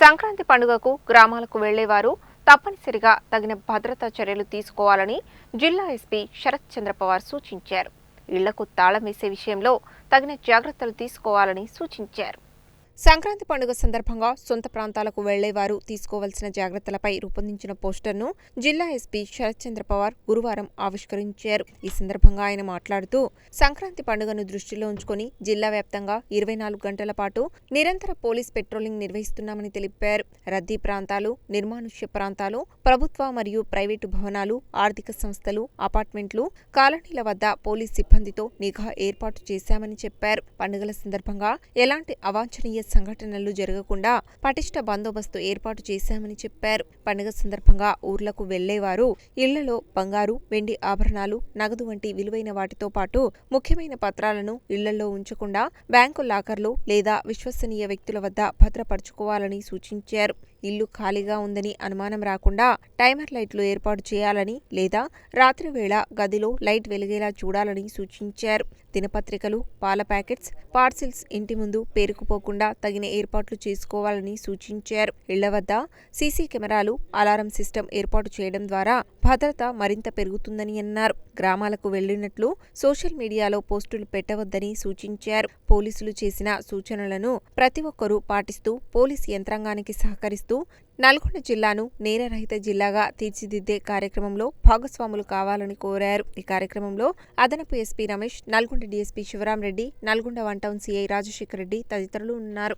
సంక్రాంతి పండుగకు గ్రామాలకు వెళ్లేవారు తప్పనిసరిగా తగిన భద్రతా చర్యలు తీసుకోవాలని జిల్లా ఎస్పీ శరత్ చంద్ర పవార్ సూచించారు. ఇళ్లకు తాళం వేసే విషయంలో తగిన జాగ్రత్తలు తీసుకోవాలని సూచించారు. సంక్రాంతి పండుగ సందర్భంగా సొంత ప్రాంతాలకు వెళ్లేవారు తీసుకోవాల్సిన జాగ్రత్తలపై రూపొందించిన పోస్టర్ను జిల్లా ఎస్పీ శరత్ చంద్ర పవార్ గురువారం ఆవిష్కరించారు. ఈ సందర్భంగా ఆయన మాట్లాడుతూ సంక్రాంతి పండుగను దృష్టిలో ఉంచుకుని జిల్లా వ్యాప్తంగా 24 గంటల పాటు నిరంతర పోలీస్ పెట్రోలింగ్ నిర్వహిస్తున్నామని తెలిపారు. రద్దీ ప్రాంతాలు, నిర్మానుష్య ప్రాంతాలు, ప్రభుత్వ మరియు ప్రైవేటు భవనాలు, ఆర్థిక సంస్థలు, అపార్ట్మెంట్లు, కాలనీల వద్ద పోలీస్ సిబ్బందితో నిఘా ఏర్పాటు చేశామని చెప్పారు. పండుగల సందర్భంగా ఎలాంటి అవాంఛనీయ సంఘటనలు జరగకుండా పటిష్ట బందోబస్తు ఏర్పాటు చేశామని చెప్పారు. పండుగ సందర్భంగా ఊర్లకు వెళ్లేవారు ఇళ్లలో బంగారు, వెండి ఆభరణాలు, నగదు వంటి విలువైన వాటితో పాటు ముఖ్యమైన పత్రాలను ఇళ్లలో ఉంచకుండా బ్యాంకు లాకర్లు లేదా విశ్వసనీయ వ్యక్తుల వద్ద భద్రపరచుకోవాలని సూచించారు. ఇల్లు ఖాళీగా ఉందని అనుమానం రాకుండా టైమర్ లైట్లు ఏర్పాటు చేయాలని లేదా రాత్రి వేళ గదిలో లైట్ వెలిగేలా చూడాలని సూచించారు. దినపత్రికలు, పాల ప్యాకెట్స్, పార్సిల్స్ ఇంటి ముందు పేరుకుపోకుండా తగిన ఏర్పాట్లు చేసుకోవాలని సూచించారు. ఇళ్ల వద్ద సీసీ కెమెరాలు, అలారం సిస్టమ్ ఏర్పాటు చేయడం ద్వారా భద్రత మరింత పెరుగుతుందని అన్నారు. గ్రామాలకు వెళ్లినట్లు సోషల్ మీడియాలో పోస్టులు పెట్టవద్దని సూచించారు. పోలీసులు చేసిన సూచనలను ప్రతి ఒక్కరూ పాటిస్తూ పోలీసు యంత్రాంగానికి సహకరిస్తూ నల్గొండ జిల్లాను నేరరహిత జిల్లాగా తీర్చిదిద్దే కార్యక్రమంలో భాగస్వాములు కావాలని కోరారు. ఈ కార్యక్రమంలో అదనపు SP Ramesh, Nalgonda DSP Shivaram Reddy, Nalgonda 1 town CI Rajasekhar Reddy తదితరులు ఉన్నారు.